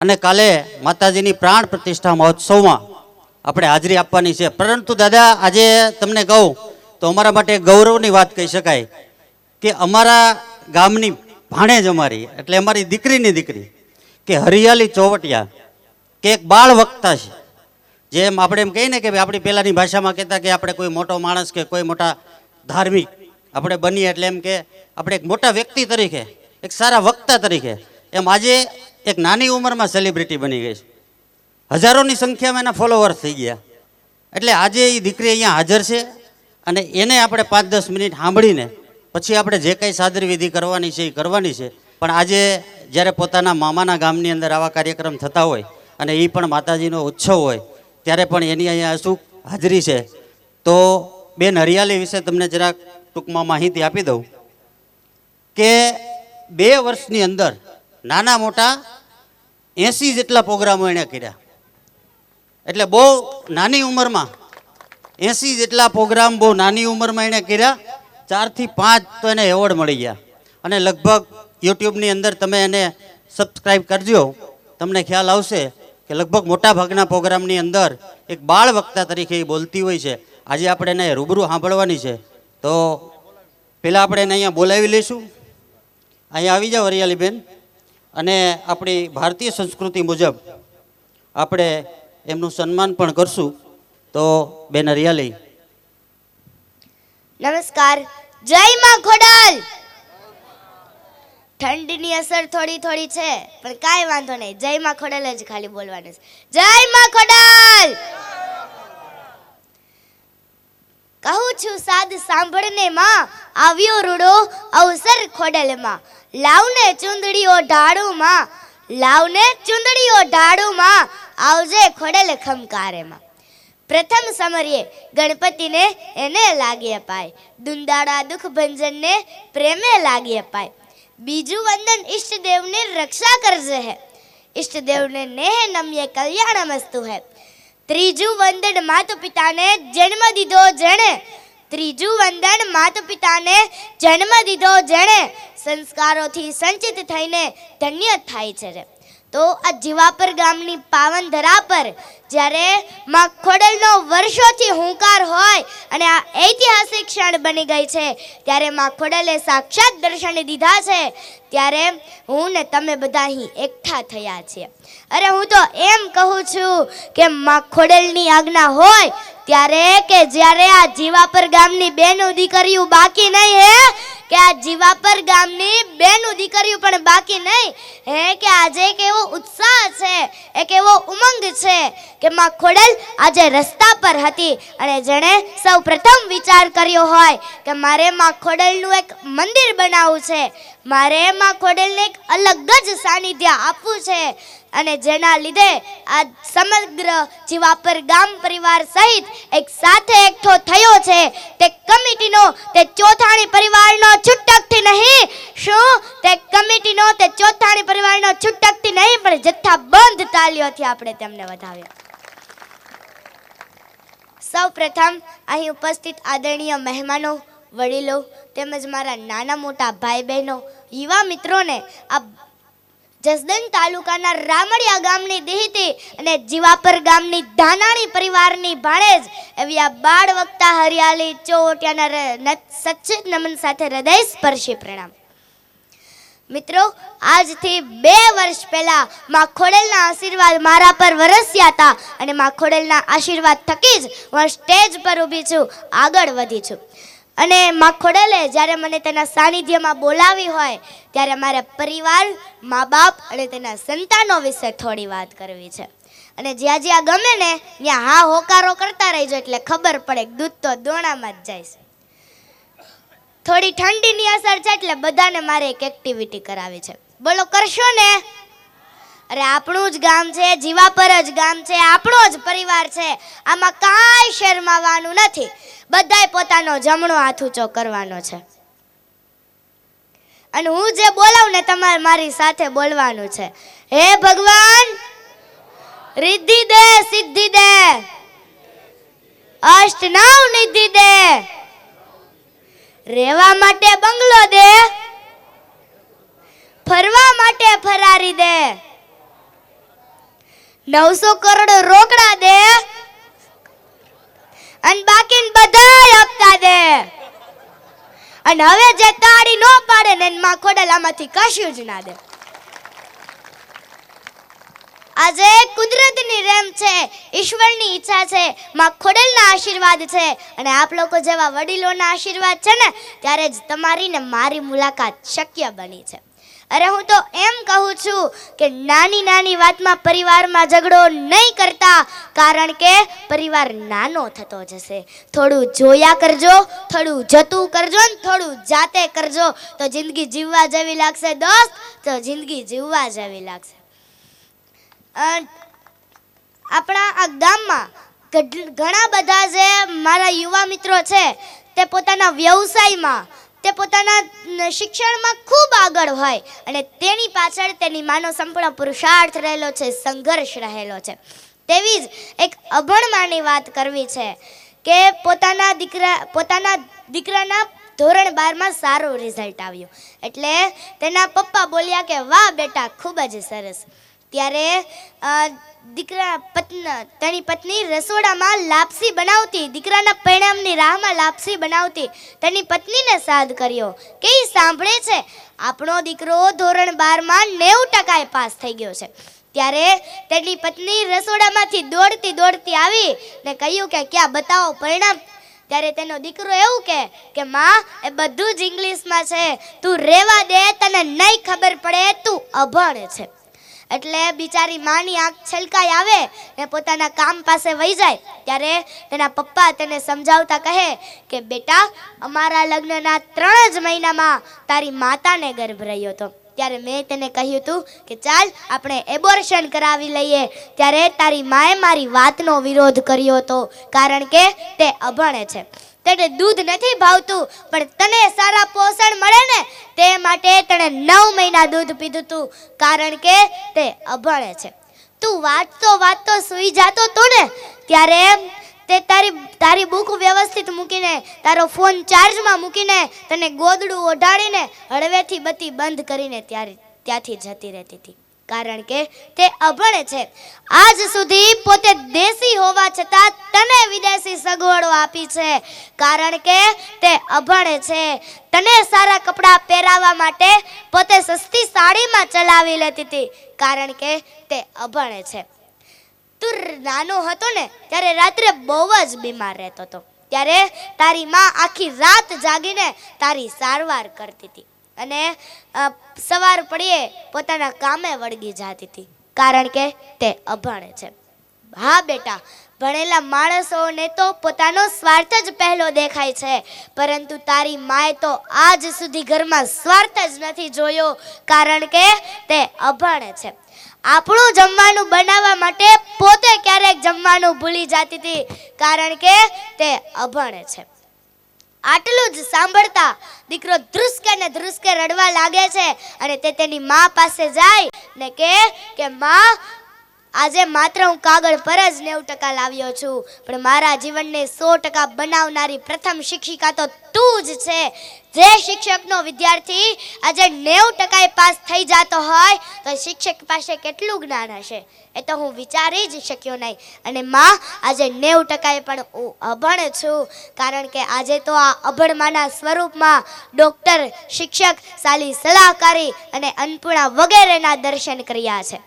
અને કાલે માતાજીની પ્રાણ પ્રતિષ્ઠા મહોત્સવમાં આપણે હાજરી આપવાની છે। પરંતુ દાદા આજે તમને કહું તો અમારા માટે ગૌરવની વાત કહી શકાય કે અમારા ગામની ભાણેજ અમારી એટલે અમારી દીકરીની દીકરી કે હરિયાળી ચોવટિયા કે એક બાળ વક્તા છે। જેમ આપણે એમ કહીએ ને કે આપણી પહેલાંની ભાષામાં કહેતા કે આપણે કોઈ મોટો માણસ કે કોઈ મોટા ધાર્મિક આપણે બનીએ એટલે એમ કે આપણે એક મોટા વ્યક્તિ તરીકે એક સારા વક્તા તરીકે એમ આજે એક નાની ઉંમરમાં સેલિબ્રિટી બની ગઈ છે। હજારોની સંખ્યામાં એના ફોલોવર્સ થઈ ગયા। એટલે આજે એ દીકરી અહીંયા હાજર છે અને એને આપણે 5-10 મિનિટ સાંભળીને પછી આપણે જે કંઈ સાદર વિધિ કરવાની છે એ કરવાની છે। પણ આજે જ્યારે પોતાના મામાના ગામની અંદર આવા કાર્યક્રમ થતા હોય અને એ પણ માતાજીનો ઉત્સવ હોય ત્યારે પણ એની અહીંયા અચૂક હાજરી છે। તો બેન હરિયાળી વિશે તમને જરાક ટૂંકમાં માહિતી આપી દઉં કે 2 વર્ષની અંદર નાના મોટા 80 જેટલા પ્રોગ્રામો એણે કર્યા। એટલે બહુ નાની ઉંમરમાં 80 જેટલા પ્રોગ્રામ બહુ નાની ઉંમરમાં એણે કર્યા। 4 થી 5 તો એને એવોર્ડ મળી ગયા અને લગભગ યુટ્યુબની અંદર તમે એને સબસ્ક્રાઈબ કરજો, તમને ખ્યાલ આવશે કે લગભગ મોટા ભાગના પ્રોગ્રામની અંદર એક બાળ વક્તા તરીકે એ બોલતી હોય છે। આજે આપણે એને રૂબરૂ સાંભળવાની છે તો પહેલાં આપણે એને અહીંયા બોલાવી લઈશું। અહીંયા આવી જાઓ હરિયાળી બેન અને આપણી ભારતીય સંસ્કૃતિ મુજબ આપણે એમનું સન્માન પણ કરશું। તો બેન હરિયાળી। નમસ્કાર। જય માં ખોડલ। ઠંડીની અસર થોડી થોડી છે પણ કાંઈ વાંધો નહીં, જય માં ખોડલ જ ખાલી બોલવાનું છે। જય માં ખોડલ। કહું છું સાદ સાંભળને માં, આવ્યો રૂડો અવસર ખોડલમાં। લાવને ચુંદડીઓ ઢાળુમાં, લાવને ચુંદડીઓ ઢાળુમાં, આવજે ખોડલ ખમકારેમાં। પ્રથમ સમરીએ ગણપતિને એને લાગી અપાય, દુંદાળા દુઃખ ભંજનને પ્રેમે લાગી અપાય। બીજું વંદન ઈષ્ટદેવને રક્ષા કરજે હે, ઈષ્ટદેવને નેહ નમ્ય કલ્યાણમસ્તુ હે। ત્રીજું વંદન માતા પિતાને જન્મ દીધો જેણે, ત્રીજું વંદન માતા પિતાને જન્મ દીધો જેણે, સંસ્કારોથી સંચિત થઈને ધન્ય થાય છે રે। તો આ જીવાપર ગામની પાવન ધરા પર જ્યારે માં ખોડલનો વર્ષોથી હુંકાર હોય અને આ ઐતિહાસિક ક્ષણ બની ગઈ છે ત્યારે માં ખોડલે સાક્ષાત દર્શન દીધા છે, ત્યારે હું ને તમે બધા અહીં એકઠા થયા છીએ। અરે હું તો એમ કહું છું કે માં ખોડલની આજ્ઞા હોય ત્યારે કે જ્યારે આ જીવાપર ગામની બેનો દીકરીઓ બાકી નહીં હે, કે આ જીવાપર ગામની બેનો દીકરીઓ પણ બાકી નહીં હે, કે આજે એક એવો ઉત્સાહ છે, એક એવો ઉમંગ છે કે માં ખોડલ આજે રસ્તા પર હતી અને જેણે સૌ પ્રથમ વિચાર કર્યો હોય કે મારે માં ખોડલનું એક મંદિર બનાવવું છે, મારે માં ખોડલને એક અલગ જ સાનિધ્ય આપવું છે અને જેના લીધે આ સમગ્ર જીવાપર ગામ પરિવાર સહિત એક સાથે એકઠો થયો છે। તે કમિટીનો, તે ચોથાણી પરિવારનો છૂટકથી નહીં, શું તે કમિટીનો, તે ચોથાણી પરિવારનો છૂટકથી નહીં પણ જથ્થાબંધ તાલીઓથી આપણે તેમને વધાવ્યા। સૌ પ્રથમ અહીં ઉપસ્થિત આદરણીય મહેમાનો, વડીલો તેમજ મારા નાના મોટા ભાઈ બહેનો, યુવા મિત્રોને આ જસદણ તાલુકાના રામડિયા ગામની દેહીતી અને જીવાપર ગામની ધાનાણી પરિવારની ભાણેજ એવી આ બાળ વક્તા હરિયાળી ચોવટિયાના સચ્ચિત નમન સાથે હૃદય સ્પર્શી પ્રણામ। મિત્રો, આજથી 2 વર્ષ પહેલા માં ખોડલના આશીર્વાદ મારા પર વરસ્યા હતા અને માં ખોડલના આશીર્વાદ થકી જ હું સ્ટેજ પર ઊભી છું, આગળ વધી છું। અને માં ખોડલે જ્યારે મને તેના સાનિધ્યમાં બોલાવી હોય ત્યારે મારા પરિવાર, મા બાપ અને તેના સંતાનો વિશે થોડી વાત કરવી છે। અને જ્યાં જ્યાં ગમે ને ત્યાં હા હોકારો કરતા રહેજો એટલે ખબર પડે દૂધ તો દોણામાં જ જાય છે। થોડી ઠંડીની અસર છે એટલે બધાને મારે એક એક્ટિવિટી કરાવી છે, બોલો કરશો ને? અરે આપણું જ ગામ છે, જીવાપર જ ગામ છે, આપણો જ પરિવાર છે, આમાં કાંઈ શરમાવાનું નથી, બધાય પોતાનો જમણો હાથ ઊંચો કરવાનો છે અને હું જે બોલાવું ને તમારે મારી સાથે બોલવાનું છે। હે ભગવાન, રિદ્ધિ દે, સિદ્ધિ દે, અષ્ટ નવ નિધિ દે, રહેવા માટે બંગલો દે, ફરવા માટે ફરારી દે, 900 કરોડ રોકડા દે અને બાકીને બધાય હપ્તા દે. અને હવે જે તાળી નો પાડે ને એની માં ખોડલામાંથી કશું જ ના દે. આજે કુદરતની રેમ છે, ઈશ્વરની ઈચ્છા છે, માં ખોડલના આશીર્વાદ છે અને આપ લોકો જેવા વડીલોના આશીર્વાદ છે ને ત્યારે જ તમારી ને મારી મુલાકાત શક્ય બની છે. અરે હું તો એમ કહું છું કે નાની નાની વાતમાં પરિવારમાં ઝઘડો નહીં કરતા, કારણ કે પરિવાર નાનો થતો જશે. થોડું જોયા કરજો, થોડું જતું કરજો ને થોડું જાતે કરજો તો જિંદગી જીવવા જેવી લાગશે દોસ્ત, તો જિંદગી જીવવા જેવી લાગશે. આપણા આ ગામમાં ઘણા બધા જે મારા યુવા મિત્રો છે તે પોતાના વ્યવસાયમાં, તે પોતાના શિક્ષણમાં ખૂબ આગળ હોય અને તેની પાછળ તેની માનો સંપૂર્ણ પુરુષાર્થ રહેલો છે, સંઘર્ષ રહેલો છે. તેવી જ એક અભણ માની વાત કરવી છે કે પોતાના દીકરાના ધોરણ 12માં સારું રિઝલ્ટ આવ્યું એટલે તેના પપ્પા બોલ્યા કે વાહ બેટા, ખૂબ જ સરસ. ત્યારે તેની પત્ની રસોડામાં લાપસી બનાવતી, દીકરાના પરિણામની રાહમાં લાપસી બનાવતી તેની પત્નીને સાદ કર્યો કે એ સાંભળે છે આપણો દીકરો ધોરણ 12માં 90% પાસ થઈ ગયો છે. ત્યારે તેની પત્ની રસોડામાંથી દોડતી આવી ને કહ્યું કે ક્યાં બતાવો પરિણામ. ત્યારે તેનો દીકરો એવું કે માં એ બધું જ ઇંગ્લિશમાં છે, તું રેવા દે, તને નહીં ખબર પડે, તું અભણ છે. એટલે બિચારી માની આંખ છલકાઈ આવે ને પોતાના કામ પાસે વહી જાય. ત્યારે તેના પપ્પા તેને સમજાવતા કહે કે બેટા, અમારા લગ્નના 3 જ મહિનામાં તારી માતાને ગર્ભ રહ્યો હતો. ત્યારે મેં તેને કહ્યું હતું કે ચાલ આપણે એબોર્શન કરાવી લઈએ. ત્યારે તારી માએ મારી વાતનો વિરોધ કર્યો હતો, કારણ કે તે અભણ છે, તેને દૂધ નથી ભાવતું, પણ તને સારા પોષણ મળે ને તે માટે તેણે 9 મહિના દૂધ પીધું હતું, કારણ કે તે અભણ છે. તું વાંચતો સૂઈ જાતો તો ને ત્યારે તે તારી બુક વ્યવસ્થિત મૂકીને, તારો ફોન ચાર્જમાં મૂકીને, તને ગોદડું ઓઢાડીને હળવેથી બત્તી બંધ કરીને ત્યાંથી જતી રહેતી હતી, કારણ કે તે અભણ છે. આજ સુધી પોતે દેશી હોવા છતાં તને વિદેશી સગવડો આપી છે, કારણ કે તે અભણ છે. તને સારા કપડાં પહેરાવવા માટે પોતે સસ્તી સાડીમાં ચલાવી લેતી હતી, કારણ કે તે અભણ છે. તું નાનો હતો ને ત્યારે રાત્રે બહુ જ બીમાર રહેતો હતો. ત્યારે તારી માં આખી રાત જાગીને તારી સારવાર કરતી હતી અને સવાર પડીએ પોતાના કામે વળગી જતી હતી, કારણ કે તે અભણ છે. હા બેટા, ભણેલા માણસોને તો પોતાનો સ્વાર્થ જ પહેલો દેખાય છે, પરંતુ તારી માએ તો આજ સુધી ઘરમાં સ્વાર્થ જ નથી જોયો, કારણ કે તે અભણ છે. આપણું જમવાનું બનાવવા માટે પોતે ક્યારેક જમવાનું ભૂલી જતી હતી, કારણ કે તે અભણ છે. આટલું જ સાંભળતા દીકરો ધ્રુસકે રડવા લાગે છે અને તે તેની મા પાસે જાય ને કે માં, આજે માત્ર હું કાગળ પર જ 90% લાવ્યો છું, પણ મારા જીવનને 100% બનાવનારી પ્રથમ શિક્ષિકા તો તું જ છે. જે શિક્ષકનો વિદ્યાર્થી આજે 90% પાસ થઈ જતો હોય તો શિક્ષક પાસે કેટલું જ્ઞાન હશે એ તો હું વિચારી જ શક્યો નહીં. અને માં, આજે 90% પણ હું અભણ છું, કારણ કે આજે તો આ અભણમાના સ્વરૂપમાં ડૉક્ટર, શિક્ષક, સાલી સલાહકારી અને અન્નપૂર્ણા વગેરેના દર્શન કર્યા છે.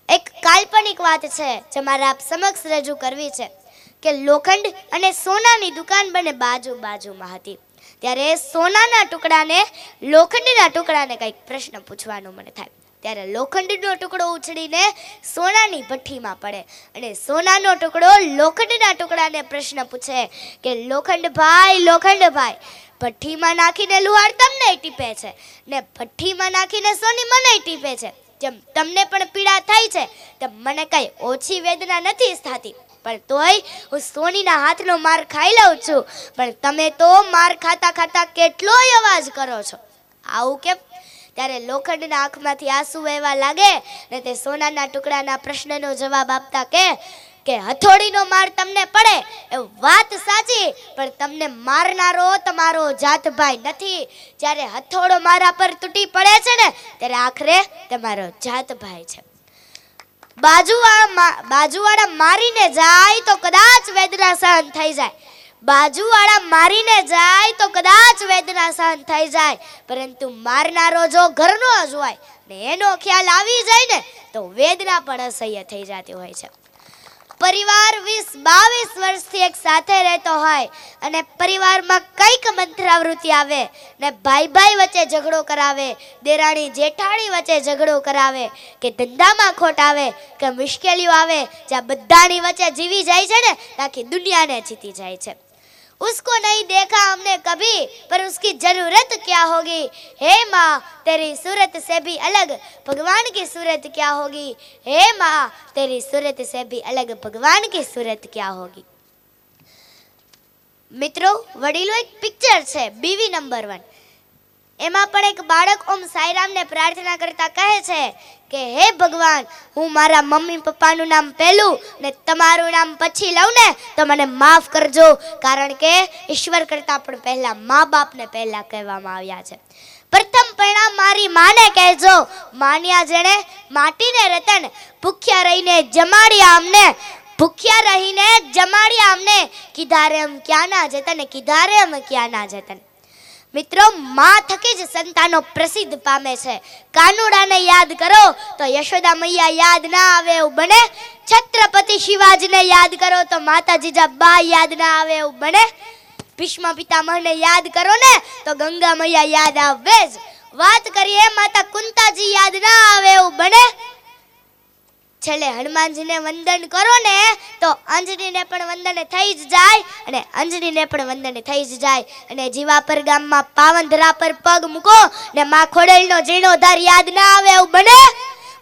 એક કાલ્પનિક વાત છે જે મારે આપ સમક્ષ રજૂ કરવી છે કે લોખંડ અને સોનાની દુકાન બંને બાજુમાં હતી. ત્યારે સોનાના ટુકડાને લોખંડના ટુકડાને કંઈક પ્રશ્ન પૂછવાનો મને થાય. ત્યારે લોખંડનો ટુકડો ઉછળીને સોનાની ભઠ્ઠીમાં પડે અને સોનાનો ટુકડો લોખંડના ટુકડાને પ્રશ્ન પૂછે કે લોખંડભાઈ, ભઠ્ઠીમાં નાખીને લુહાર તમને ટીપે છે ને ભઠ્ઠીમાં નાખીને સોની મને ટીપે છે. જેમ તમને પણ પીડા થાય છે તેમ મને કઈ ઓછી વેદના નથી થતી, પણ તોય હું સોનીના હાથનો માર ખાઈ લઉં છું, પણ તમે તો માર ખાતા કેટલોય અવાજ કરો છો, આવું કેમ? ત્યારે લોખંડના આંખમાંથી આંસુ વહેવા લાગે ને તે સોનાના ટુકડાના પ્રશ્નનો જવાબ આપતા કે હથોડીનો માર તમને પડે એ વાત સાચી, પણ તમને મારનારો તમારો જાતભાઈ નથી. જ્યારે હથોડો મારા પર તૂટી પડે છે ને ત્યારે આખરે તમારો જાતભાઈ છે. બાજુવાળા મારીને જાય તો કદાચ વેદના સહન થઈ જાય, બાજુવાળા મારીને જાય તો કદાચ વેદના સહન થઈ જાય, પરંતુ મારનારો જો ઘરનો જ હોય ને એનો ખ્યાલ આવી જાય ને તો વેદના પણ અસહ્ય થઈ જતી હોય છે. પરિવાર 20-22 વર્ષથી એક સાથે રહેતો હોય અને પરિવારમાં કંઈક મંત્રાવૃત્તિ આવે ને ભાઈ વચ્ચે ઝઘડો કરાવે, દેરાણી જેઠાણી વચ્ચે ઝઘડો કરાવે, કે ધંધામાં ખોટ આવે કે મુશ્કેલીઓ આવે, જ્યાં બધાની વચ્ચે જીવી જાય છે ને આખી દુનિયાને જીતી જાય છે. उसको नहीं देखा हमने कभी पर उसकी जरूरत क्या होगी, हे माँ तेरी सूरत से भी अलग भगवान की सूरत क्या होगी, हे माँ तेरी सूरत से भी अलग भगवान की सूरत क्या होगी. મિત્રો, વડીલો એક પિક્ચર છે બીવી નંબર 1, એમાં પણ એક બાળક ઓમ સાઈરામને પ્રાર્થના કરતા કહે છે કે હે ભગવાન, હું મારા મમ્મી પપ્પાનું નામ પહેલું ને તમારું નામ પછી લઉં ને તો મને માફ કરજો, કારણ કે ઈશ્વર કરતાં પણ પહેલા મા બાપને પહેલા કહેવામાં આવ્યા છે. પ્રથમ પરિણામ મારી માને કહેજો, માન્યા જેણે માટીને રતન, ભૂખ્યા રહીને જમાડ્યા અમને, ભૂખ્યા રહીને જમાડ્યા અમને, કીધા રે હમ ક્યાં ના જતન, કીધા રે હમ ક્યાં ના જતન. મિત્રો, માં થકી જ સંતાનો પ્રસિદ્ધ પામે છે. કાનુડાને યાદ કરો તો યશોદા મૈયા યાદ ના આવે એવું બને, છત્રપતિ શિવાજીને યાદ કરો તો માતા જીજાબા યાદ ના આવે એવું બને, ભીષ્મ પિતામહને યાદ કરો ને તો ગંગા મૈયા યાદ આવે જ, વાત કરીએ માતા કુંતાજી યાદ ના આવે એવું બને, છેલ્લે હનુમાનજીને વંદન કરો ને તો અંજનીને પણ વંદન થઈ જ જાય અને અંજનીને પણ વંદન થઈ જ જાય. અને જીવાપર ગામમાં પાવનધરા પર પગ મૂકો ને માં ખોડલનો જીર્ણોદ્ધાર યાદ ના આવે એવું બને.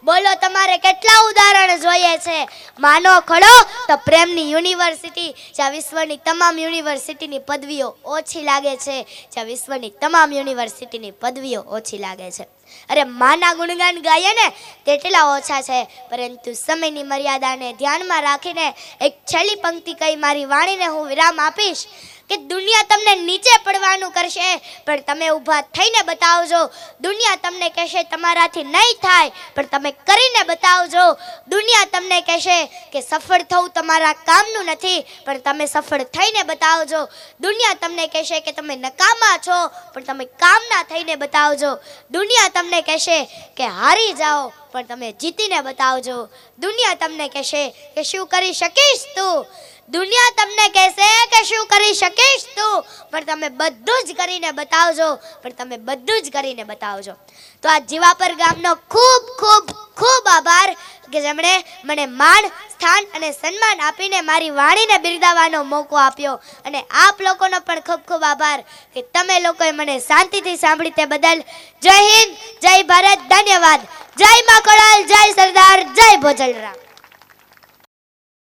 બોલો, તમારે કેટલા ઉદાહરણ જોઈએ છે? માનો ખડો તો પ્રેમની યુનિવર્સિટી, જ્યાં વિશ્વની તમામ યુનિવર્સિટીની પદવીઓ ઓછી લાગે છે, જ્યાં વિશ્વની તમામ યુનિવર્સિટીની પદવીઓ ઓછી લાગે છે. અરે, માના ગુણગાન ગાઈએ ને તેટલા ઓછા છે, પરંતુ સમયની મર્યાદાને ધ્યાનમાં રાખીને એક છેલ્લી પંક્તિ કહી મારી વાણીને હું વિરામ આપીશ કે દુનિયા તમને નીચે પડવાનું કરશે પણ તમે ઊભા થઈને બતાવજો. દુનિયા તમને કહેશે તમારાથી નહીં થાય પણ તમે કરીને બતાવજો. દુનિયા તમને કહેશે કે સફળ થવું તમારા કામનું નથી પણ તમે સફળ થઈને બતાવજો. દુનિયા તમને કહેશે કે તમે નકામા છો પણ તમે કામના થઈને બતાવજો. દુનિયા તમને કહેશે કે હારી જાઓ પણ તમે જીતીને બતાવજો. દુનિયા તમને કહેશે કે શું કરી શકીશ તું, દુનિયા તમને કહેશે કે શું કરી શકીશ તું, પણ તમે બધું જ કરીને બતાવજો, પણ તમે બધું જ કરીને બતાવજો. તો આ જીવાપર ગામનો ખૂબ ખૂબ ખૂબ આભાર કે જેમણે મને માન, સ્થાન અને સન્માન આપીને મારી વાણીને બિરદાવવાનો મોકો આપ્યો. અને આપ લોકોનો પણ ખૂબ ખૂબ આભાર કે તમે લોકોએ મને શાંતિથી સાંભળી તે બદલ. જય હિન્દ, જય ભારત, ધન્યવાદ. જય મા ખોડલ, જય સરદાર, જય ભોજલરામ.